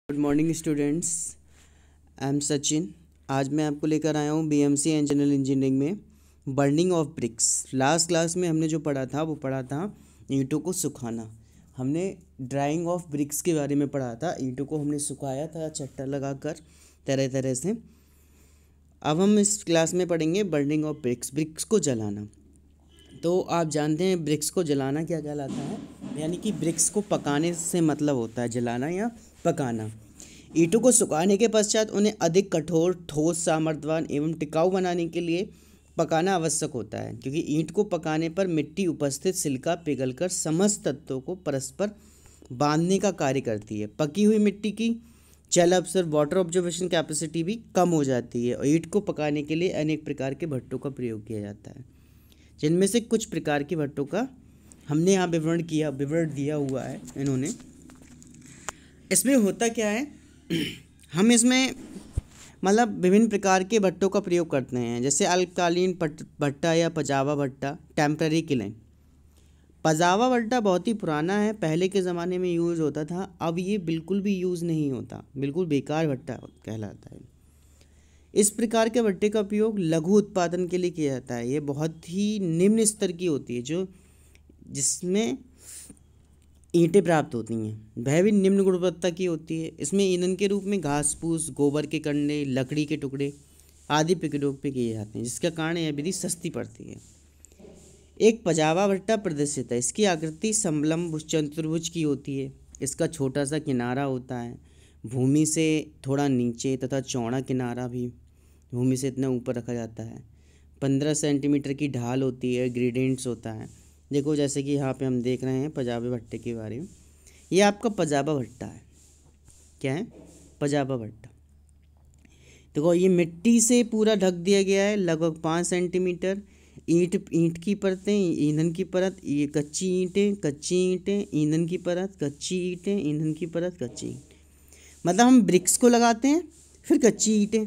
Good morning students, I am Sachin. आज मैं आपको लेकर आया हूँ बीएमसी एंड जनरल इंजीनियरिंग में burning of BRICS. Last class में हमने जो पढ़ा था वो पढ़ा था ईंटों को सुखाना। हमने ड्राइंग ऑफ ब्रिक्स के बारे में पढ़ा था। ईंटों को हमने सुखाया था चट्टा लगाकर तरह तरह से। अब हम इस क्लास में पढ़ेंगे बर्निंग ऑफ ब्रिक्स, ब्रिक्स को जलाना। तो आप जानते हैं ब्रिक्स को जलाना क्या कहलाता है, यानी कि ब्रिक्स को पकाने से मतलब होता है जलाना या पकाना। ईंटों को सुखाने के पश्चात उन्हें अधिक कठोर, ठोस, सामर्थ्यवान एवं टिकाऊ बनाने के लिए पकाना आवश्यक होता है, क्योंकि ईंट को पकाने पर मिट्टी उपस्थित सिलिका पिघलकर समस्त तत्वों को परस्पर बांधने का कार्य करती है। पकी हुई मिट्टी की जल अब्सर्व वाटर ऑब्जर्वेशन कैपेसिटी भी कम हो जाती है और ईंट को पकाने के लिए अनेक प्रकार के भट्टों का प्रयोग किया जाता है, जिनमें से कुछ प्रकार के भट्टों का हमने यहाँ विवरण दिया हुआ है इन्होंने। इसमें होता क्या है, हम इसमें मतलब विभिन्न प्रकार के भट्टों का प्रयोग करते हैं, जैसे अल्पकालीन भट्टा या पजावा भट्टा, टेम्पररी किलिंग। पजावा भट्टा बहुत ही पुराना है, पहले के ज़माने में यूज़ होता था, अब ये बिल्कुल भी यूज़ नहीं होता, बिल्कुल बेकार भट्टा कहलाता है। इस प्रकार के भट्टे का उपयोग लघु उत्पादन के लिए किया जाता है। ये बहुत ही निम्न स्तर की होती है, जिसमें ईंटें प्राप्त होती हैं, वह भी निम्न गुणवत्ता की होती है। इसमें ईंधन के रूप में घास फूस, गोबर के कंडे, लकड़ी के टुकड़े आदि प्रयोग पे किए जाते हैं, जिसका कारण यह विधि सस्ती पड़ती है। एक पजावा भट्टा प्रदर्शित है। इसकी आकृति समलंब चतुर्भुज की होती है। इसका छोटा सा किनारा होता है, भूमि से थोड़ा नीचे, तथा चौड़ा किनारा भी भूमि से इतना ऊपर रखा जाता है। 15 सेंटीमीटर की ढाल होती है, ग्रेडियंट्स होता है। देखो जैसे कि यहाँ पे हम देख रहे हैं पजावे भट्टे के बारे में। ये आपका पजावा भट्टा है। क्या है? पजावा भट्टा। देखो ये मिट्टी से पूरा ढक दिया गया है, लगभग 5 सेंटीमीटर। ईंट की परतें, ईंधन की परत, ये कच्ची ईंटें, ईंधन की परत, कच्ची ईंटें, ईंधन की परत, कच्ची ईंट। मतलब हम ब्रिक्स को लगाते हैं, फिर कच्ची ईंटें,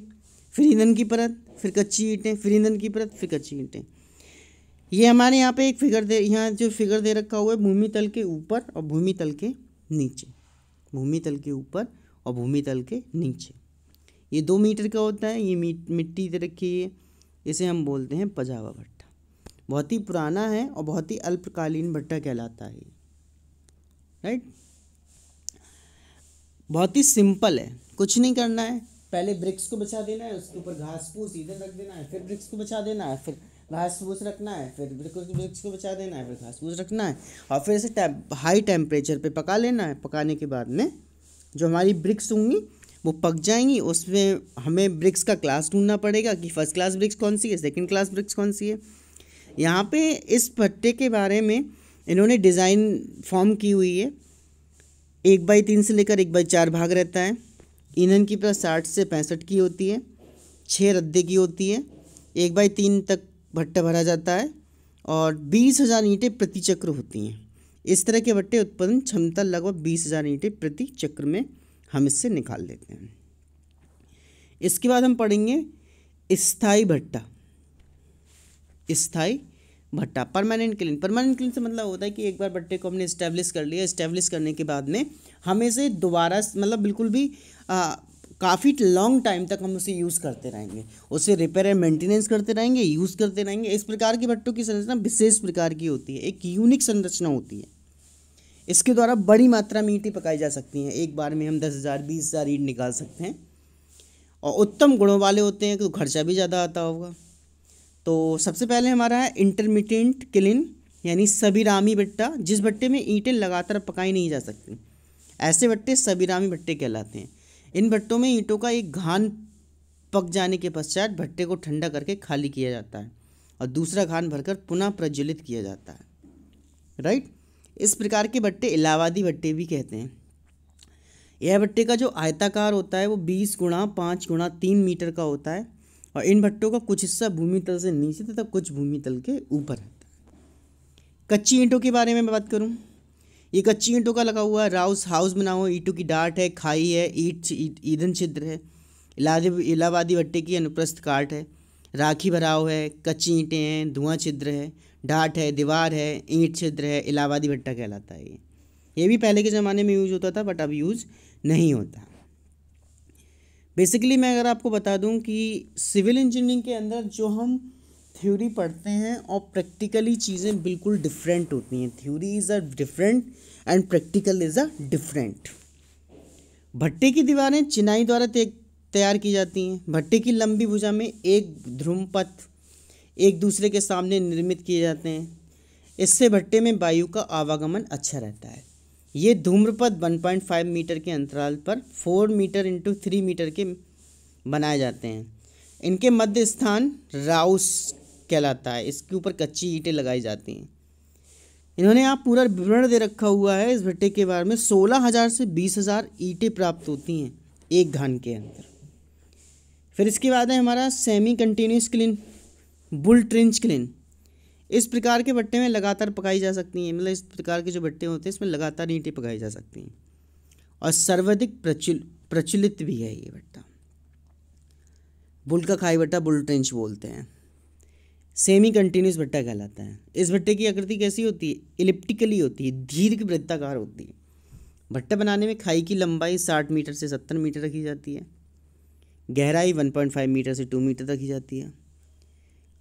फिर ईंधन की परत, फिर कच्ची ईंटें, फिर ईंधन की परत, फिर कच्ची ईंटें। ये हमारे यहाँ पे एक यहाँ जो फिगर दे रखा हुआ है, भूमि तल के ऊपर और भूमि तल के नीचे। भूमि तल के ऊपर और भूमि तल के नीचे। ये 2 मीटर का होता है। ये मिट्टी दे रखी है, इसे हम बोलते हैं पजावा भट्टा। बहुत ही पुराना है और बहुत ही अल्पकालीन भट्टा कहलाता है, राइट। बहुत ही सिंपल है, कुछ नहीं करना है। पहले ब्रिक्स को बिछा देना है, उसके ऊपर घास फूस ईंधन रख देना है, फिर ब्रिक्स को बिछा देना है, फिर घास फूस रखना है, फिर ब्रिक्स को बिछा देना है, फिर घास फूस रखना है, और फिर इसे हाई टेम्परेचर पे पका लेना है। पकाने के बाद में जो हमारी ब्रिक्स होंगी वो पक जाएंगी। उसमें हमें ब्रिक्स का क्लास ढूंढना पड़ेगा कि फर्स्ट क्लास ब्रिक्स कौन सी है, सेकंड क्लास ब्रिक्स कौन सी है। यहाँ पे इस भट्टे के बारे में इन्होंने डिज़ाइन फॉर्म की हुई है। 1/3 से लेकर 1/4 भाग रहता है। ईंधन की परत 60 से 65 की होती है, 6 रद्दे की होती है। 1/3 तक भट्टा भरा जाता है और 20,000 ईंटें प्रति चक्र होती हैं। इस तरह के भट्टे उत्पादन क्षमता लगभग 20,000 ईंटें प्रति चक्र में हम इससे निकाल लेते हैं। इसके बाद हम पढ़ेंगे स्थायी भट्टा। स्थायी भट्टा, परमानेंट क्लीन। परमानेंट क्लीन से मतलब होता है कि एक बार भट्टे को हमने इस्टेब्लिश कर लिया, इस्टेब्लिश करने के बाद में हमें इसे दोबारा मतलब बिल्कुल भी काफ़ी लॉन्ग टाइम तक हम उसे यूज़ करते रहेंगे, उसे रिपेयर एंड मेंटेनेंस करते रहेंगे, यूज़ करते रहेंगे। इस प्रकार की भट्टों की संरचना विशेष प्रकार की होती है, एक यूनिक संरचना होती है। इसके द्वारा बड़ी मात्रा में ईंटें पकाई जा सकती हैं। एक बार में हम 10,000 20,000 ईंट निकाल सकते हैं, और उत्तम गुणों वाले होते हैं तो खर्चा भी ज़्यादा आता होगा। तो सबसे पहले हमारा है इंटरमिटेंट किलिंग, यानी सबिरामी भट्टा, जिस भट्टे में ईंटें लगातार पकाई नहीं जा सकती। ऐसे भट्टे सबिरामी भट्टे कहलाते हैं। इन भट्टों में ईंटों का एक घान पक जाने के पश्चात भट्टे को ठंडा करके खाली किया जाता है और दूसरा घान भरकर पुनः प्रज्वलित किया जाता है, राइट। इस प्रकार के भट्टे इलाहाबादी भट्टे भी कहते हैं। यह भट्टे का जो आयताकार होता है वो 20 × 5 × 3 मीटर का होता है, और इन भट्टों का कुछ हिस्सा भूमि तल से नीचे तथा कुछ भूमि तल के ऊपर रहता है। कच्ची ईंटों के बारे में बात करूं, ये कच्ची ईंटों का लगा हुआ है हाउस बना हुआ, ईंटों की डाट है, खाई है, ईंधन छिद्र है। इलाहाबादी भट्टे की अनुप्रस्थ काट है, राखी भराव है, कच्ची ईंटें हैं, धुआं छिद्र है, डाट है, दीवार है, ईंट छिद्र है। इलाहाबादी भट्टा कहलाता है ये भी पहले के ज़माने में यूज़ होता था, बट अब यूज़ नहीं होता। बेसिकली मैं अगर आपको बता दूं कि सिविल इंजीनियरिंग के अंदर जो हम थ्योरी पढ़ते हैं और प्रैक्टिकली चीज़ें बिल्कुल डिफरेंट होती हैं। Theory is a different and practical is a different. भट्टे की दीवारें चिनाई द्वारा तैयार की जाती हैं। भट्टे की लंबी भुजा में एक ध्रुवपथ एक दूसरे के सामने निर्मित किए जाते हैं। इससे भट्टे में वायु का आवागमन अच्छा रहता है। ये धूम्रपथ 1.5 मीटर के अंतराल पर 4 मीटर इंटू 3 मीटर के बनाए जाते हैं। इनके मध्य स्थान राउस कहलाता है। इसके ऊपर कच्ची ईंटें लगाई जाती हैं। इन्होंने यहाँ पूरा विवरण दे रखा हुआ है इस भट्टे के बारे में। 16,000 से 20,000 ईंटें प्राप्त होती हैं एक घन के अंदर। फिर इसके बाद है हमारा semi continuous clean bull trench clean. इस प्रकार के भट्टे में लगातार पकाई जा सकती हैं। मतलब इस प्रकार के जो भट्टे होते हैं इसमें लगातार ईंटें पकाई जा सकती हैं और सर्वाधिक प्रचलित भी है ये भट्टा। बुल का खाई भट्टा बुल ट्रेंच बोलते हैं। सेमी कंटिन्यूस भट्टा कहलाता है। इस भट्टे की आकृति कैसी होती है? इलिप्टिकली होती है, दीर्घ वृत्ताकार होती है। भट्टा बनाने में खाई की लंबाई 60 मीटर से 70 मीटर रखी जाती है। गहराई 1.5 मीटर से 2 मीटर रखी जाती है।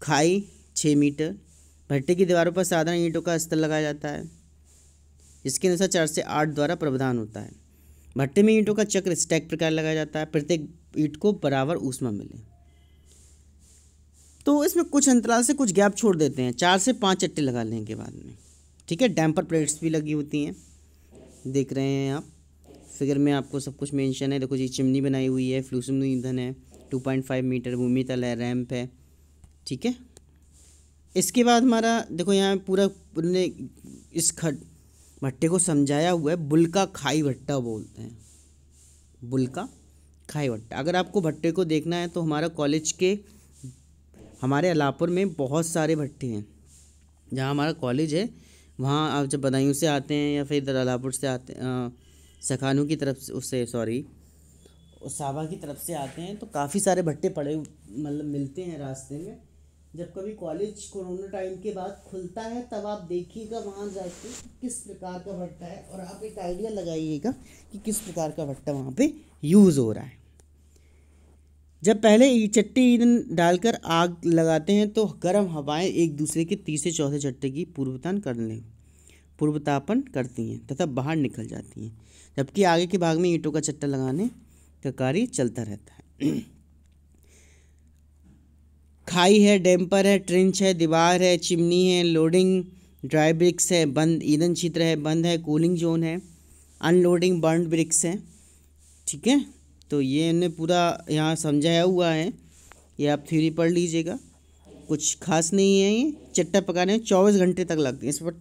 खाई 6 मीटर। भट्टे की दीवारों पर साधारण ईंटों का स्तर लगाया जाता है, जिसके अनुसार 4 से 8 द्वारा प्रावधान होता है। भट्टे में ईंटों का चक्र स्टैक प्रकार लगाया जाता है, प्रत्येक ईंट को बराबर ऊष्मा मिले। तो इसमें कुछ अंतराल से कुछ गैप छोड़ देते हैं, 4 से 5 चट्टे लगा लेने के बाद में। ठीक है, डैम्पर प्लेट्स भी लगी होती हैं, देख रहे हैं आप फिगर में, आपको सब कुछ मेंशन है। देखो जी, चिमनी बनाई हुई है, फ्लूसम ईंधन है, 2.5 मीटर भूमि तल है, रैंप है। ठीक है, इसके बाद हमारा देखो यहाँ पूरा ने इस भट्टे को समझाया हुआ है। बुल का खाई भट्टा बोलते हैं, बुल का खाई भट्टा। अगर आपको भट्टे को देखना है तो हमारा कॉलेज के हमारे अलापुर में बहुत सारे भट्टे हैं। जहाँ हमारा कॉलेज है वहाँ आप जब बदायूं से आते हैं या फिर इधर अलापुर से आते सखानू की तरफ से, उससे सॉरी साबा की तरफ से आते हैं तो काफ़ी सारे भट्टे पड़े मतलब मिलते हैं रास्ते में। जब कभी कॉलेज कोरोना टाइम के बाद खुलता है तब आप देखिएगा वहाँ जाके किस प्रकार का भट्टा है और आप एक आइडिया लगाइएगा कि किस प्रकार का भट्टा वहाँ पे यूज़ हो रहा है। जब पहले चट्टे ईंधन डालकर आग लगाते हैं तो गर्म हवाएं एक दूसरे के तीसरे चौथे चट्टे की पूर्वतापन करती हैं तथा बाहर निकल जाती हैं, जबकि आगे के भाग में ईंटों का चट्टा लगाने का कार्य चलता रहता है। खाई है, डैम्पर है, ट्रेंच है, दीवार है, चिमनी है, लोडिंग ड्राई ब्रिक्स है, बंद ईंधन छिद्र है, बंद है, कूलिंग जोन है, अनलोडिंग बर्न्ड ब्रिक्स है। ठीक है, तो ये इन्हें पूरा यहाँ समझाया हुआ है, ये आप थ्योरी पढ़ लीजिएगा, कुछ खास नहीं है। ये चट्टा पकाने में 24 घंटे तक लगते हैं।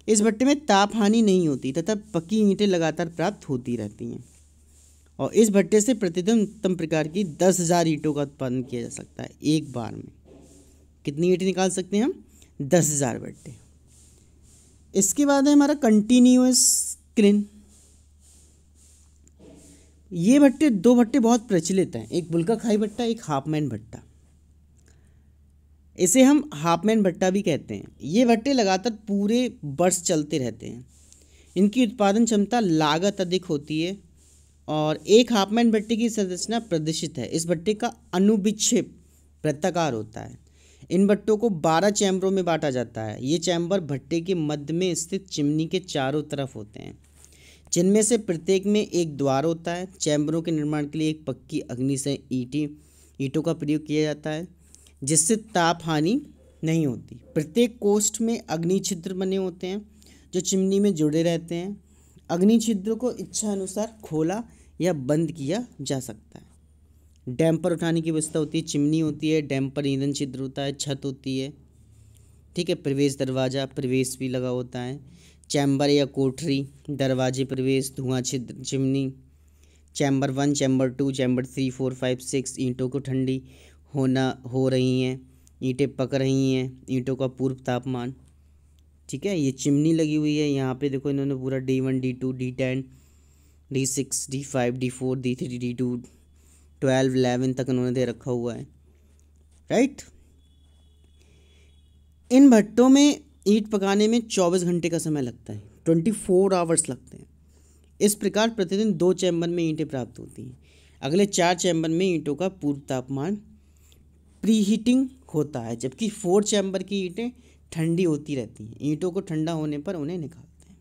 इस भट्टे में ताप हानि नहीं होती तथा पकी ईंटें लगातार प्राप्त होती रहती हैं और इस भट्टे से प्रतिदिन उत्तम प्रकार की 10,000 ईंटों का उत्पादन किया जा सकता है एक बार में। कितनी ईंटें निकाल सकते हैं हम? 10,000 भट्टे। इसके बाद है हमारा कंटिन्यूअस क्लीन। ये भट्टे दो भट्टे बहुत प्रचलित हैं, एक बुल्का खाई भट्टा, एक हाफमैन भट्टा। इसे हम हाफमैन भट्टा भी कहते हैं। ये भट्टे लगातार पूरे वर्ष चलते रहते हैं। इनकी उत्पादन क्षमता लागत अधिक होती है और एक हाफमैन भट्टे की संरचना प्रदर्शित है। इस भट्टे का अनुविक्षेप वृत्ताकार होता है। इन भट्टों को 12 चैम्बरों में बांटा जाता है। ये चैम्बर भट्टे के मध्य में स्थित चिमनी के चारों तरफ होते हैं, जिनमें से प्रत्येक में एक द्वार होता है। चैम्बरों के निर्माण के लिए एक पक्की अग्नि से ईंटों का प्रयोग किया जाता है, जिससे ताप हानि नहीं होती। प्रत्येक कोष्ठ में अग्नि छिद्र बने होते हैं जो चिमनी में जुड़े रहते हैं। अग्नि छिद्र को इच्छा अनुसार खोला या बंद किया जा सकता है। डैम्पर उठाने की व्यवस्था होती है, चिमनी होती है, डैम्पर ईंधन छिद्र होता है, छत होती है। ठीक है, प्रवेश दरवाज़ा प्रवेश भी लगा होता है, चैम्बर या कोठरी, दरवाजे प्रवेश, धुआं छिद्र, चिमनी, चैम्बर 1, चैम्बर 2, चैम्बर 3, 4, 5, 6। ईंटों को ठंडी हो रही हैं, ईंटें पक रही हैं, ईंटों का पूर्व तापमान। ठीक है, ये चिमनी लगी हुई है। यहाँ पे देखो इन्होंने पूरा D1, D2, D10, D6, D5, D4, D3, D2, 12, 11 तक इन्होंने दे रखा हुआ है। राइट, इन भट्टों में ईंट पकाने में 24 घंटे का समय लगता है, 24 आवर्स लगते हैं। इस प्रकार प्रतिदिन 2 चैम्बर में ईंटें प्राप्त होती हैं। अगले 4 चैम्बर में ईंटों का पूर्व तापमान प्रीहीटिंग होता है, जबकि 4 चैम्बर की ईंटें ठंडी होती रहती हैं। ईंटों को ठंडा होने पर उन्हें निकालते हैं,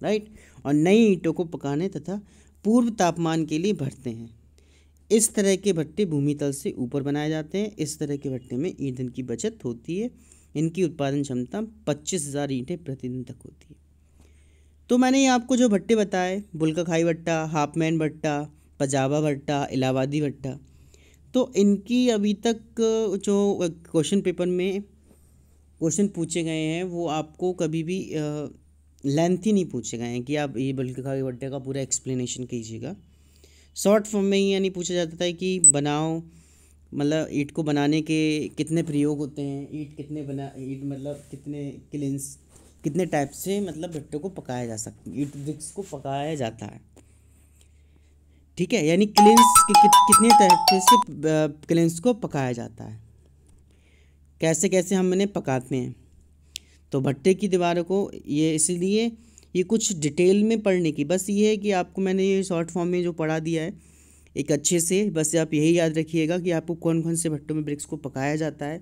राइट, और नई ईंटों को पकाने तथा पूर्व तापमान के लिए भरते हैं। इस तरह के भट्टे भूमि तल से ऊपर बनाए जाते हैं। इस तरह के भट्टे में ईंधन की बचत होती है। इनकी उत्पादन क्षमता 25,000 ईंटें प्रतिदिन तक होती है। तो मैंने ये आपको जो भट्टे बताए, बुल्का खाई भट्टा, हाफमैन भट्टा, पजाबा भट्टा, इलाहाबादी भट्टा, तो इनकी अभी तक जो क्वेश्चन पेपर में क्वेश्चन पूछे गए हैं वो आपको कभी भी लेंथी नहीं पूछे गए हैं कि आप ये बुल्का खाई भट्टे का पूरा एक्सप्लेनेशन कीजिएगा। शॉर्ट फॉर्म में ही यानी पूछा जाता है कि बनाओ, मतलब ईंट को बनाने के कितने प्रयोग होते हैं, ईंट मतलब कितने किलिंस, कितने टाइप से मतलब भट्टों को पकाया जा सकता है, ईंट ब्रिक्स को पकाया जाता है, ठीक है, यानी किलिंस कितने टाइप से किलिंस को पकाया जाता है, कैसे कैसे हम इन्हें पकाते हैं। तो भट्टे की दीवारों को ये इसलिए ये कुछ डिटेल में पढ़ने की, बस ये है कि आपको मैंने ये शॉर्ट फॉर्म में जो पढ़ा दिया है एक अच्छे से, बस आप यही याद रखिएगा कि आपको कौन कौन से भट्टों में ब्रिक्स को पकाया जाता है।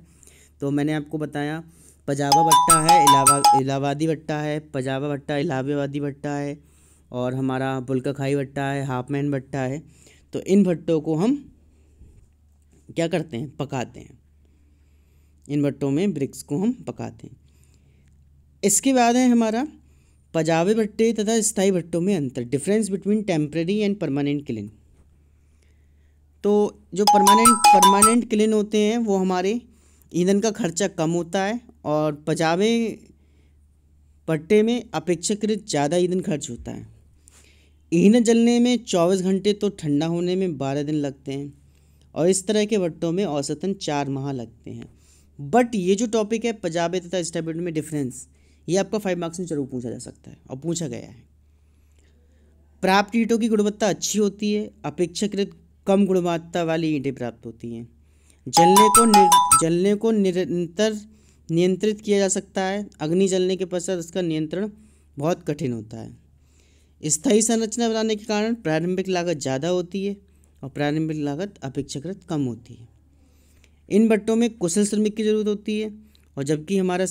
तो मैंने आपको बताया पजाबा भट्टा है, इलाहाबादी भट्टा है, पजाबा भट्टा इलाहाबादी भट्टा है, और हमारा बुल्का खाई भट्टा है, हाफमैन भट्टा है। तो इन भट्टों को हम क्या करते हैं, पकाते हैं। इन भट्टों में ब्रिक्स को हम पकाते हैं। इसके बाद है हमारा पजाबे भट्टे तथा स्थायी भट्टों में अंतर, difference between temporary and permanent kiln. तो जो परमानेंट किलिन होते हैं वो हमारे ईंधन का खर्चा कम होता है, और पजाबे भट्टे में अपेक्षाकृत ज़्यादा ईंधन खर्च होता है। ईंधन जलने में 24 घंटे तो ठंडा होने में 12 दिन लगते हैं, और इस तरह के भट्टों में औसतन 4 माह लगते हैं। बट ये जो टॉपिक है पजाबे तथा स्थायी भट्टों में डिफरेंस, ये आपका 5 मार्क्स में जरूर पूछा जा सकता है और पूछा गया है। प्राप्त ईंटों की गुणवत्ता अच्छी होती है, अपेक्षाकृत कम गुणवत्ता वाली ईंटें प्राप्त होती हैं। जलने को निरंतर नियंत्रित किया जा सकता है। अग्नि जलने के पश्चात उसका नियंत्रण बहुत कठिन होता है। स्थायी संरचना बनाने के कारण प्रारंभिक लागत ज़्यादा होती है और प्रारंभिक लागत अपेक्षाकृत कम होती है। इन भट्टों में कुशल श्रमिक की जरूरत होती है, और जबकि हमारा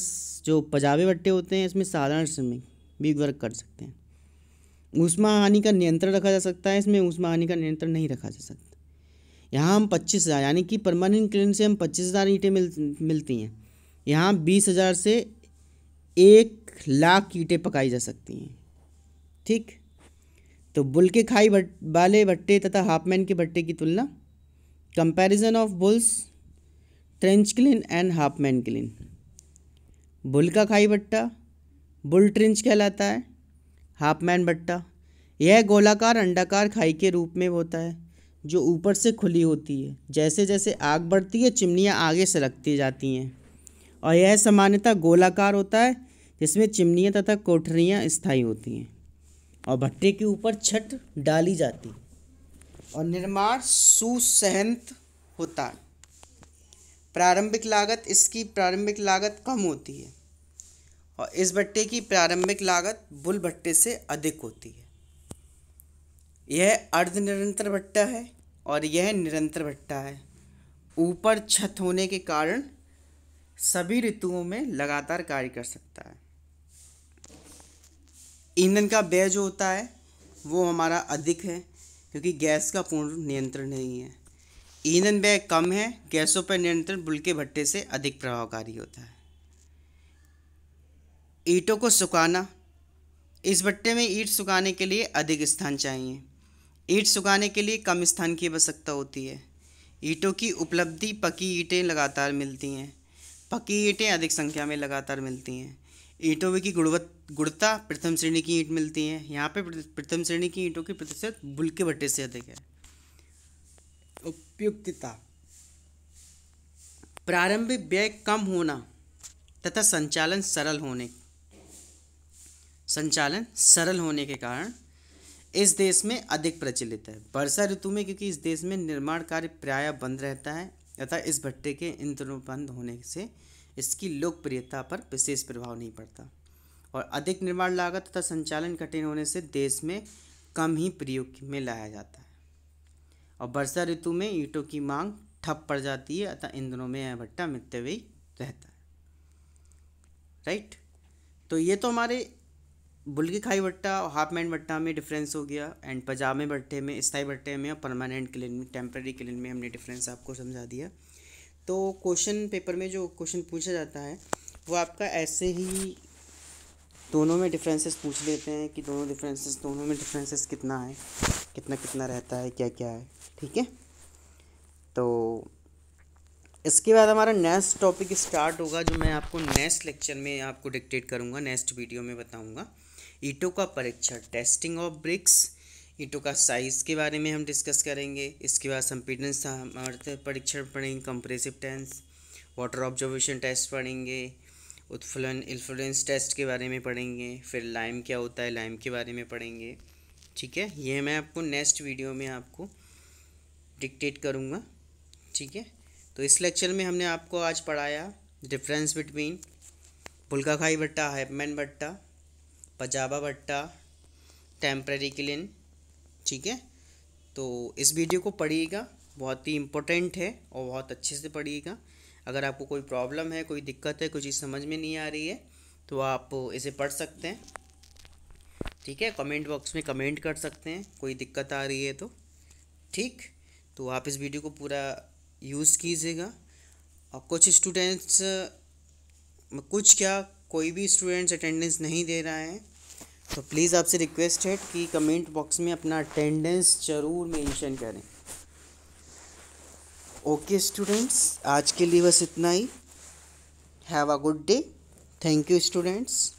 जो पजाबे भट्टे होते हैं इसमें साधारण श्रमिक भी वर्क कर सकते हैं। ऊष्मा हानि का नियंत्रण रखा जा सकता है, इसमें ऊष्मा हानि का नियंत्रण नहीं रखा जा सकता। यहाँ हम 25,000 यानी कि परमानेंट किलिन से हम 25,000 ईंटें मिलती हैं, यहाँ 20,000 से 1,00,000 ईंटें पकाई जा सकती हैं, ठीक। तो बुल्के खाई वाले भट्टे तथा हाफमैन के भट्टे की तुलना, comparison of Bull's trench kiln and Hoffmann kiln. बुल्का खाई भट्टा बुल ट्रेंच कहलाता है। हाफमैन भट्टा यह गोलाकार अंडाकार खाई के रूप में होता है जो ऊपर से खुली होती है। जैसे जैसे आग बढ़ती है चिमनियाँ आगे सरकती जाती हैं, और यह सामान्यतः गोलाकार होता है जिसमें चिमनियाँ तथा कोठरियाँ स्थायी होती हैं, और भट्टे के ऊपर छत डाली जाती है, और निर्माण सुसहंत होता है। इसकी प्रारंभिक लागत कम होती है, और इस भट्टे की प्रारंभिक लागत बुल भट्टे से अधिक होती है। यह अर्ध निरंतर भट्टा है और यह निरंतर भट्टा है। ऊपर छत होने के कारण सभी ऋतुओं में लगातार कार्य कर सकता है। ईंधन का व्यय जो होता है वो हमारा अधिक है, क्योंकि गैस का पूर्ण नियंत्रण नहीं है। ईंधन व्यय कम है, गैसों पर नियंत्रण बुल्के भट्टे से अधिक प्रभावकारी होता है। ईंटों को सुखाना, इस भट्टे में ईंट सुखाने के लिए अधिक स्थान चाहिए। ईंट सुखाने के लिए कम स्थान की आवश्यकता होती है। ईंटों की उपलब्धि, पकी ईंटें लगातार मिलती हैं। पकी ईंटें अधिक संख्या में लगातार मिलती हैं। ईंटों की गुणवत्ता प्रथम श्रेणी की ईंट मिलती हैं। यहाँ पे प्रथम श्रेणी की ईंटों की प्रतिशत बुल्के भट्टे से अधिक है। उपयुक्तता, प्रारंभिक व्यय कम होना तथा संचालन सरल होने के कारण इस देश में अधिक प्रचलित है। वर्षा ऋतु में क्योंकि इस देश में निर्माण कार्य प्रायः बंद रहता है तथा इस भट्टे के इन दिनों बंद होने से इसकी लोकप्रियता पर विशेष प्रभाव नहीं पड़ता, और अधिक निर्माण लागत तथा संचालन कठिन होने से देश में कम ही प्रयोग में लाया जाता है। और वर्षा ऋतु में ईंटों की मांग ठप पड़ जाती है, अतः इन दिनों में यह भट्टा मितव्ययी रहता है। राइट। तो ये तो हमारे बुल्की खाई भट्टा और हाफ मैन भट्टा में डिफरेंस हो गया, एंड पजामे भट्टे में, स्थायी भट्टे में और परमानेंट किलिन में, टेम्पररी किलिन में हमने डिफरेंस आपको समझा दिया। तो क्वेश्चन पेपर में जो क्वेश्चन पूछा जाता है वो आपका ऐसे ही दोनों में डिफरेंसेस पूछ लेते हैं कि दोनों में डिफरेंसेस कितना है, कितना कितना रहता है, क्या क्या है। ठीक है। तो इसके बाद हमारा नेक्स्ट टॉपिक स्टार्ट होगा, जो मैं आपको नेक्स्ट लेक्चर में आपको डिक्टेट करूँगा, नेक्स्ट वीडियो में बताऊँगा। ईंटों का परीक्षण, टेस्टिंग ऑफ ब्रिक्स। ईंटों का साइज़ के बारे में हम डिस्कस करेंगे। इसके बाद संपीड़न सामर्थ्य परीक्षण पढ़ेंगे, compressive tense, water observation test पढ़ेंगे, उत्फलन इन्फ्लुएंस टेस्ट के बारे में पढ़ेंगे, फिर लाइम क्या होता है, लाइम के बारे में पढ़ेंगे। ठीक है। ये मैं आपको नेक्स्ट वीडियो में आपको डिक्टेट करूँगा। ठीक है। तो इस लेक्चर में हमने आपको आज पढ़ाया डिफरेंस बिटवीन बुल्का खाई भट्टा, हाइपमैन भट्टा, पजाबा भट्टा, टेम्पररी किलिन। ठीक है। तो इस वीडियो को पढ़िएगा, बहुत ही इम्पोर्टेंट है और बहुत अच्छे से पढ़िएगा। अगर आपको कोई प्रॉब्लम है, कोई दिक्कत है, कोई चीज़ समझ में नहीं आ रही है, तो आप इसे पढ़ सकते हैं। ठीक है। कमेंट बॉक्स में कमेंट कर सकते हैं कोई दिक्कत आ रही है तो। ठीक। तो आप इस वीडियो को पूरा यूज़ कीजिएगा। और कोई भी स्टूडेंट्स अटेंडेंस नहीं दे रहा है, तो प्लीज़ आपसे रिक्वेस्ट है कि कमेंट बॉक्स में अपना अटेंडेंस ज़रूर मेंशन करें। ओके स्टूडेंट्स, आज के लिए बस इतना ही। Have a good day. Thank you students.